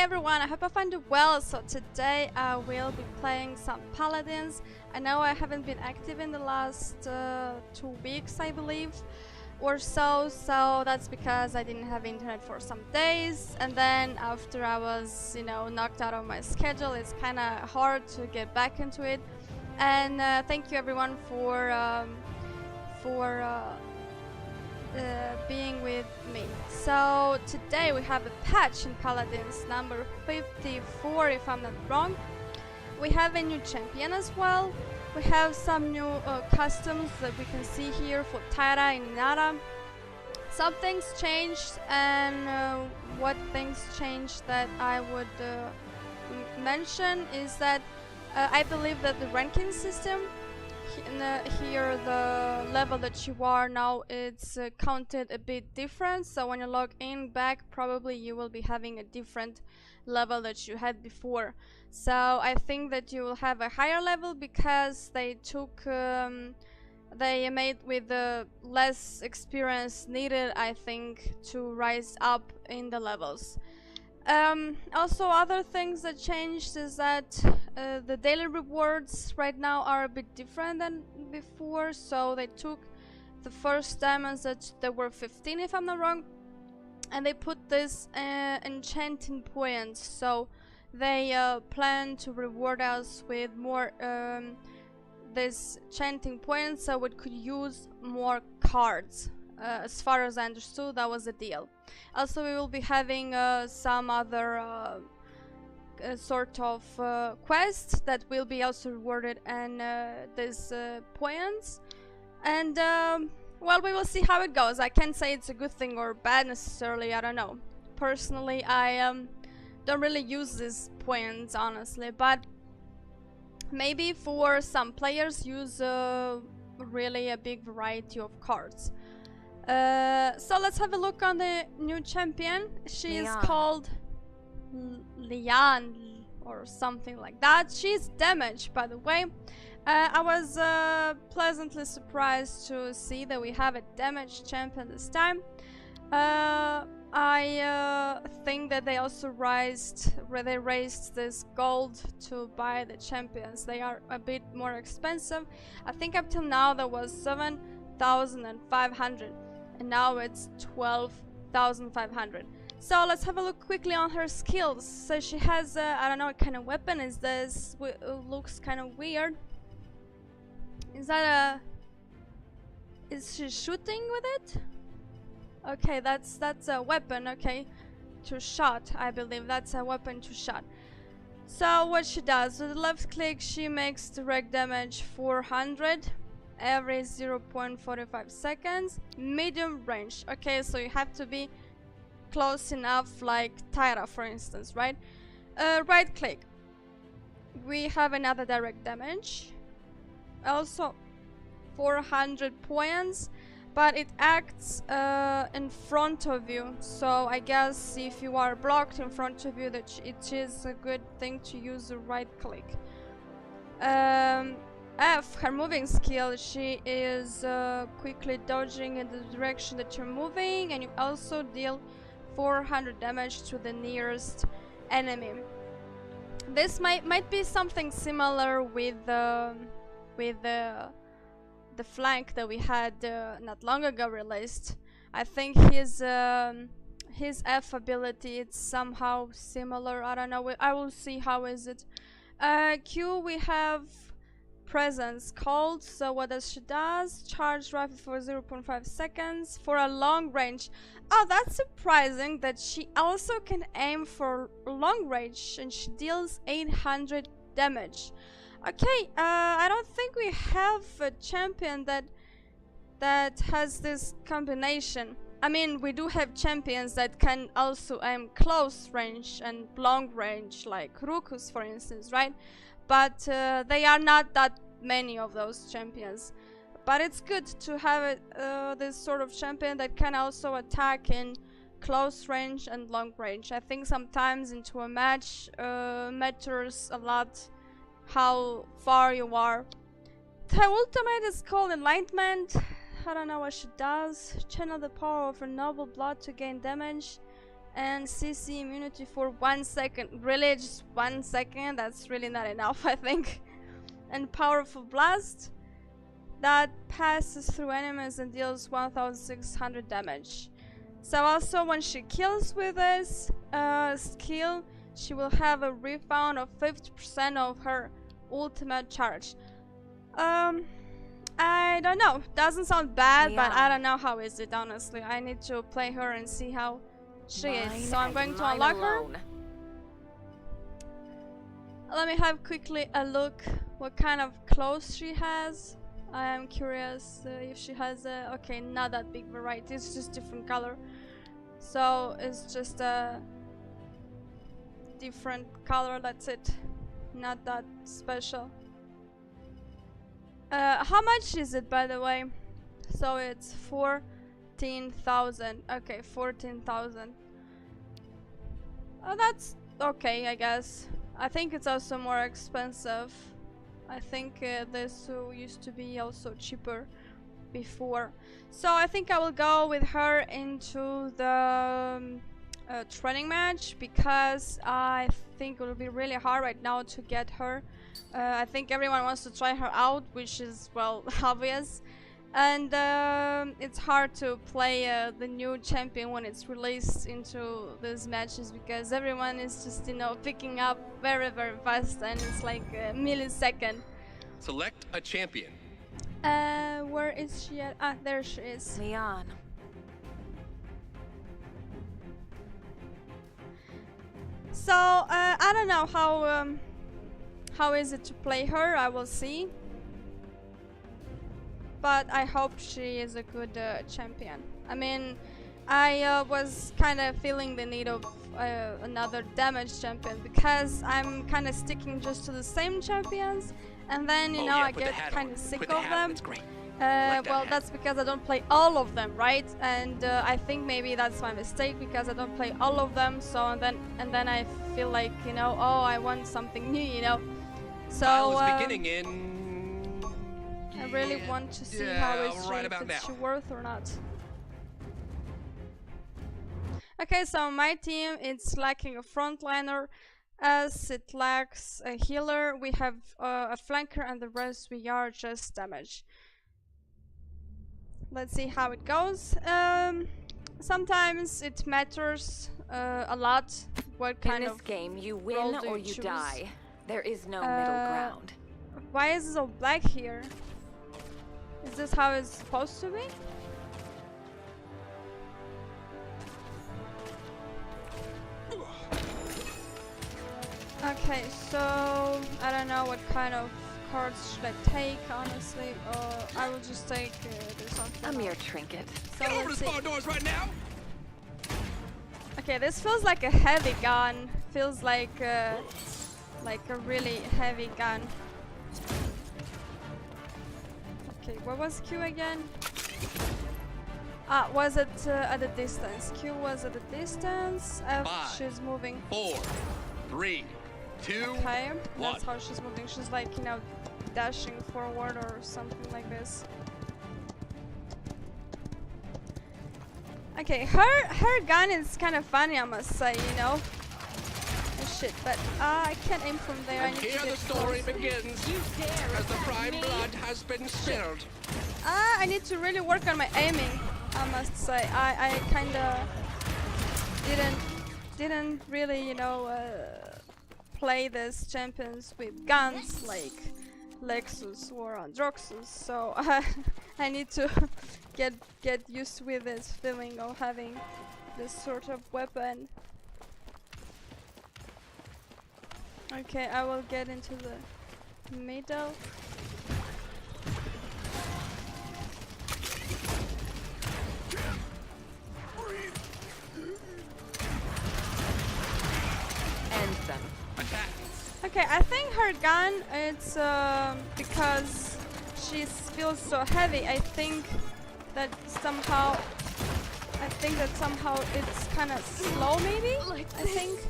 everyone, I hope I find you well. So today I will be playing some Paladins. I know I haven't been active in the last 2 weeks, I believe, or so that's because I didn't have internet for some days, and then after I was, knocked out of my schedule, it's kind of hard to get back into it. And thank you everyone for being with me. So today we have a patch in Paladins, number 54 if I'm not wrong. We have a new champion as well. We have some new customs that we can see here for Tyra and Nara. Some things changed, and what things changed that I would mention is that I believe that the ranking system here, the level that you are now, it's counted a bit different. So when you log in back, probably you will be having a different level that you had before. So I think that you will have a higher level because they took they made with the less experience needed, I think, to rise up in the levels. Also, other things that changed is that the daily rewards right now are a bit different than before. So they took the first diamonds that there were 15 if I'm not wrong, and they put this enchanting points. So they plan to reward us with more this enchanting points, so we could use more cards. As far as I understood, that was the deal. Also, we will be having some other sort of quests that will be also rewarded and these points. And well, we will see how it goes. I can't say it's a good thing or bad necessarily, I don't know. Personally, I don't really use these points, honestly, but maybe for some players use really a big variety of cards. So let's have a look on the new champion. She is called Lian or something like that. She's damaged, by the way. I was pleasantly surprised to see that we have a damaged champion this time. I think that they also raised this gold to buy the champions. They are a bit more expensive. I think up till now there was 7,500. And now it's 12,500. So let's have a look quickly on her skills. So she has I don't know what kind of weapon is this. Looks kind of weird. Is that is she shooting with it? Okay, that's a weapon. Okay, to shot, I believe that's a weapon to shot. So what she does with the left click, she makes direct damage 400 every 0.45 seconds, medium range. Okay, so you have to be close enough, like Tyra for instance, right? Right click, we have another direct damage, also 400 points, but it acts in front of you. So I guess if you are blocked in front of you, that it is a good thing to use the right click. F, her moving skill, she is quickly dodging in the direction that you're moving, and you also deal 400 damage to the nearest enemy. This might be something similar with the flank that we had not long ago released. I think his F ability, it's somehow similar. I don't know. I will see how is it. Q, we have presence called. So what does she does? Charge rifle for 0.5 seconds for a long range. Oh, that's surprising that she also can aim for long range, and she deals 800 damage. Okay, I don't think we have a champion that has this combination. I mean, we do have champions that can also aim close range and long range, like Rukus for instance, right? But they are not that many of those champions. But it's good to have this sort of champion that can also attack in close range and long range. I think sometimes into a match matters a lot how far you are. Her ultimate is called Enlightenment. I don't know what she does. Channel the power of her noble blood to gain damage. and CC immunity for 1 second. Really, just 1 second? That's really not enough, I think. And powerful blast that passes through enemies and deals 1600 damage. So also when she kills with this skill, she will have a refund of 50% of her ultimate charge. I don't know. Doesn't sound bad, Lian. but I don't know how is it, honestly. I need to play her and see how she is. So I'm going to unlock her. Let me have quickly a look what kind of clothes she has. I am curious if she has a... Okay, not that big variety. It's just different color. So it's just a different color, that's it. Not that special. How much is it, by the way? So it's 14,000. Okay, 14,000. Oh, that's okay, I guess. I think it's also more expensive. I think this used to be also cheaper before. So I think I will go with her into the training match, because I think it will be really hard right now to get her. I think everyone wants to try her out, which is, well, obvious. And it's hard to play the new champion when it's released into these matches, because everyone is just, you know, picking up very, very fast, and it's like a millisecond. Select a champion. Where is she at? Ah, there she is. Lian. So, I don't know how is it to play her. I will see. But I hope she is a good champion. I mean, I was kind of feeling the need of another damage champion, because I'm kind of sticking just to the same champions, and then, you know, I get kind of sick of them. Well, that's because I don't play all of them, right? And I think maybe that's my mistake, because I don't play all of them. So and then I feel like, you know, oh, I want something new, you know. So beginning in... I really want to see how is she worth or not. Okay, so my team, it's lacking a frontliner, as it lacks a healer. We have a flanker, and the rest we are just damage. Let's see how it goes. Sometimes it matters a lot what kind of game you win or you die. There is no middle ground. Why is it so black here? Is this how it's supposed to be? Okay, so I don't know what kind of cards should I take, honestly. I will just take this one. A mere trinket. So Get over the spawn doors right now! Okay, this feels like a heavy gun. Feels like a really heavy gun. Okay, what was Q again? Ah, was it at a distance? Q was at a distance. F, she's moving. 4, 3, 2, okay, 1. That's how she's moving. She's like, you know, dashing forward or something like this. Okay, her gun is kind of funny, I must say, you know. Oh shit, but I can't aim from there. And here the story begins, as the prime blood has been spilled. I need to really work on my aiming, I must say. I kinda didn't really, you know, play these champions with guns like Lexus or Androxus, so I need to get used with this feeling of having this sort of weapon. Okay, I will get into the middle. End them. Attack. Okay, I think her gun, it's because she feels so heavy. I think that somehow it's kind of slow, maybe. I think.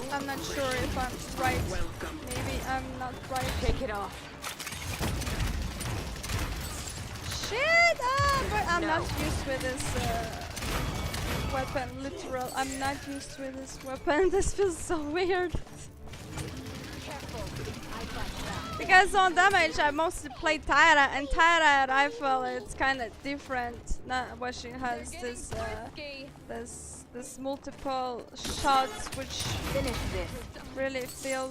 I'm not sure if I'm right. Maybe I'm not right. Take it off. Shit! Ah, but I'm not used with this weapon. Literal, I'm not used with this weapon. This feels so weird. Because on damage, I mostly play Tyra, and Tyra, I feel it's kind of different. Not what she has this multiple shots, which really feel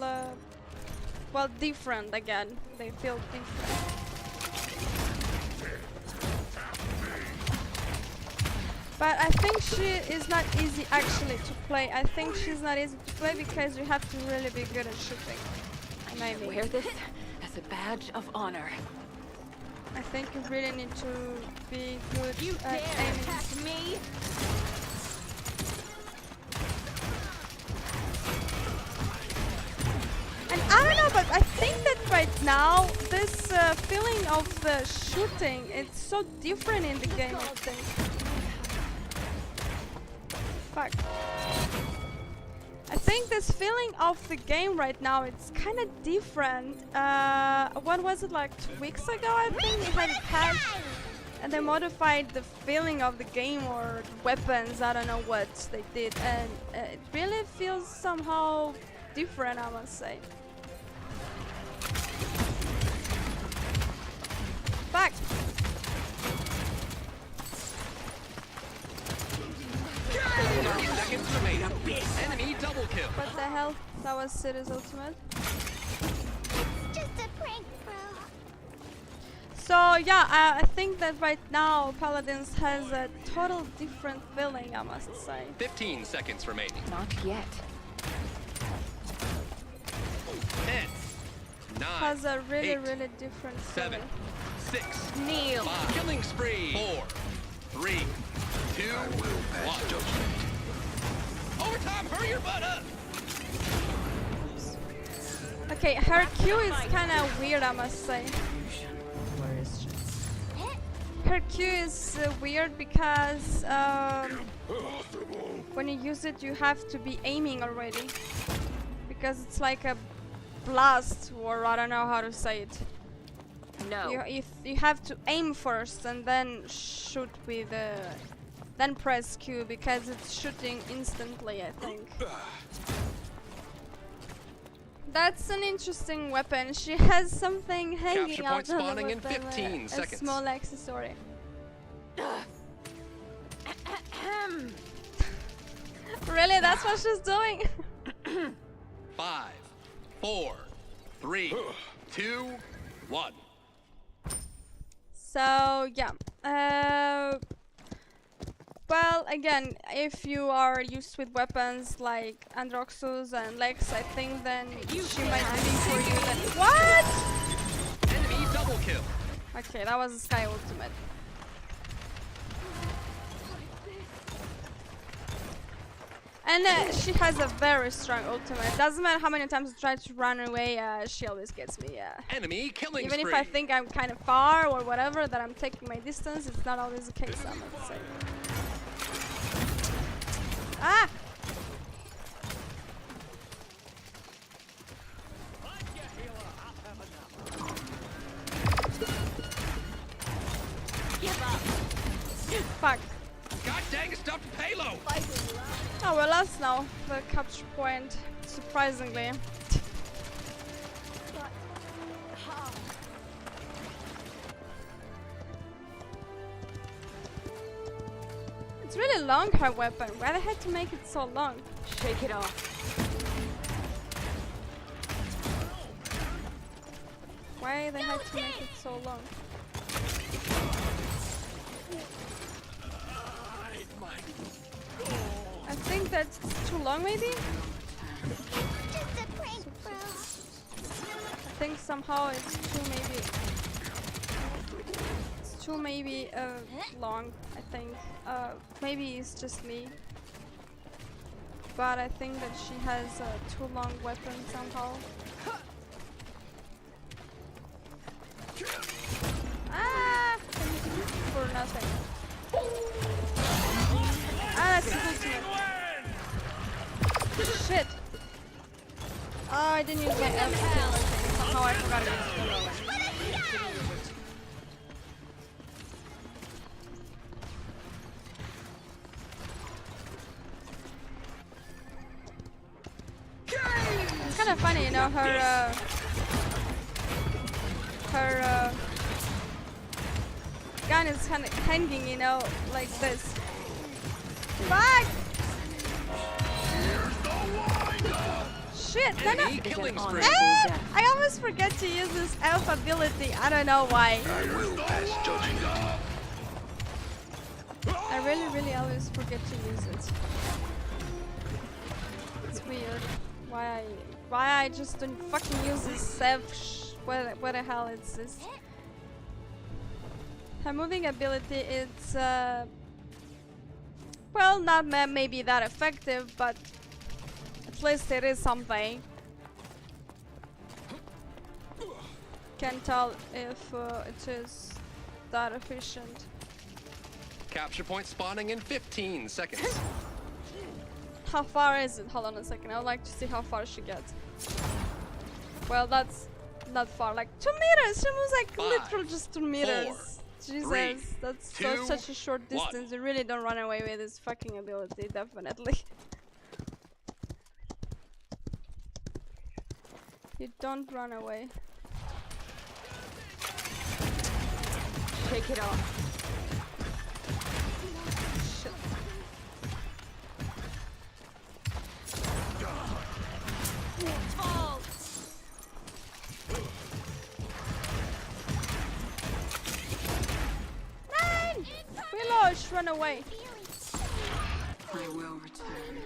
well different again. They feel different. But I think she is not easy actually to play. I think she's not easy to play because you have to really be good at shooting. I wear this as a badge of honor. I think you really need to be good You at dare aiming. attack me? And I don't know, but I think that right now this feeling of the shooting, it's so different in the game, I think. Fuck. I think this feeling of the game right now, it's kind of different. What was it, like 2 weeks ago, I think? They had a patch and they modified the feeling of the game or the weapons, I don't know what they did. And it really feels somehow different, I must say. Fuck! 30 seconds remaining. Enemy double kill. What the hell? That was City's ultimate. Just a prank, bro. So yeah, I think that right now Paladins has a total different feeling, I must say. 15 seconds remaining. Not yet. 10, 9, Has a really, 8, really different 7, feeling. 6, Kneel. 5. Killing spree. 4, 3, 2, 1. Overtime, hurry your butt up. Okay, her Q is kind of weird, I must say. Where is she? Her Q is weird because when you use it, you have to be aiming already. Because it's like a blast, or I don't know how to say it. No. You have to aim first and then shoot with then press Q because it's shooting instantly, I think. That's an interesting weapon. She has something hanging Capture out point of the spawning in weapon, 15 a seconds. small accessory. Really, that's what she's doing? 5, 4, 3, 2, 1. So yeah, well, again, if you are used with weapons like Androxus and Lex, I think then she might be for you. Then what? Enemy double kill. Okay, that was a Sky ultimate. And she has a very strong ultimate. Doesn't matter how many times I try to run away, she always gets me. Enemy killing Even spree. if I think I'm kind of far or whatever, that I'm taking my distance, it's not always the case, I must say. Ah! Give up. Fuck. God dang stuffed payload. Oh, we lost now the capture point, surprisingly. It's really long, her weapon. Why they had to make it so long? Shake it off. Why they had to make it so long? I think that's too long, maybe? Just a prank, bro. I think somehow it's too maybe long, I think. Maybe it's just me. But I think that she has a too long weapon somehow. Ah! For nothing. Ah, that's the ultimate. Shit! Oh, I didn't use my F skill. Somehow I forgot to use it. kind of funny, you know, her gun is kind of hanging, you know, like this. Fuck! Shit! No, no. Killing spree. I always forget to use this elf ability. I don't know why. I really always forget to use it. It's weird. Why I just don't fucking use this elf what the hell is this? Her moving ability is well, not maybe that effective, but at least it is something. Can't tell if it is that efficient. Capture point spawning in 15 seconds. How far is it? Hold on a second. I would like to see how far she gets. Well, that's not far. Like 2 meters. She moves like 5, literal just 2 meters. 4, Jesus, 3, that's 2, such a short distance. You really don't run away with this fucking ability, definitely. You don't run away. Shake it off. Shit. Nine! Reload, run away. I will return.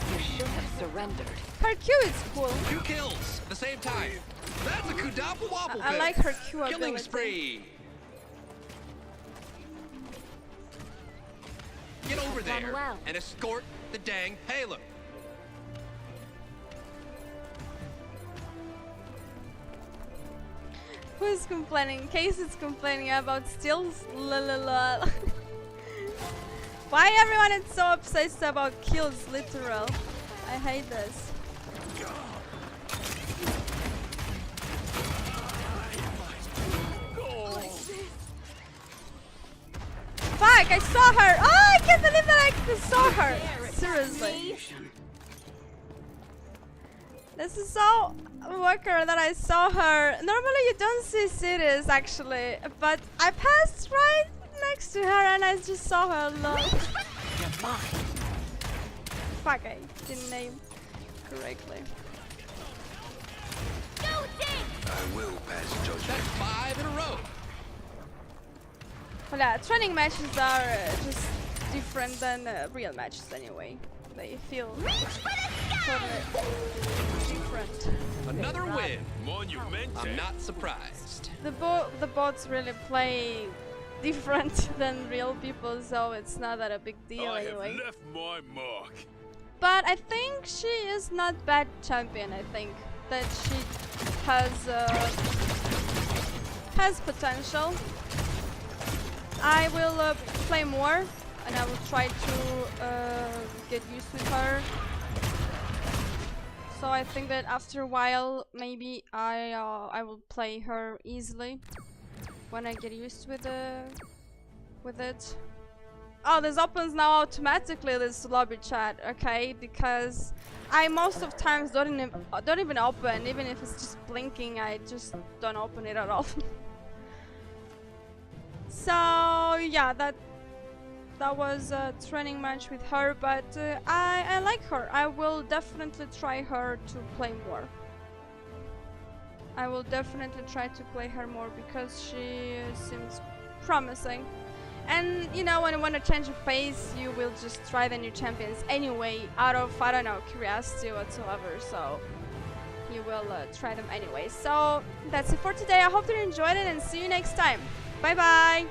You should have surrendered. Her Q is cool. 2 kills at the same time. That's a Kudapa wobble I pit. like her Q Killing ability. spree. Get over there well. and escort the dang payload. Who's complaining? Case is complaining about steals. Lol. Why everyone is so obsessed about kills? Literal. I hate this. Fuck! I saw her. Oh, I can't believe that I saw her. Seriously. This is so worker that I saw her. Normally you don't see cities actually, but I passed right next to her and I just saw her. Fuck, I didn't name correctly. I will pass judgment. That's 5 in a row. Well, yeah, training matches are just different than real matches anyway. They feel totally different. Another win. I'm not surprised. The bots really play different than real people, so it's not that a big deal anyway. I have left my mark. But I think she is not bad champion. I think that she has potential. I will play more, and I will try to get used with her. So I think that after a while, maybe I will play her easily when I get used with it. Oh, this opens now automatically, this lobby chat, okay? Because I most of times don't even open, even if it's just blinking. I just don't open it at all. So yeah, that was a training match with her, but I like her. I will definitely try her to play more. I will definitely try to play her more because she seems promising. And you know, when you want to change your pace, you will just try the new champions anyway, out of, I don't know, curiosity whatsoever. So you will try them anyway. So that's it for today. I hope you enjoyed it and see you next time. Bye bye!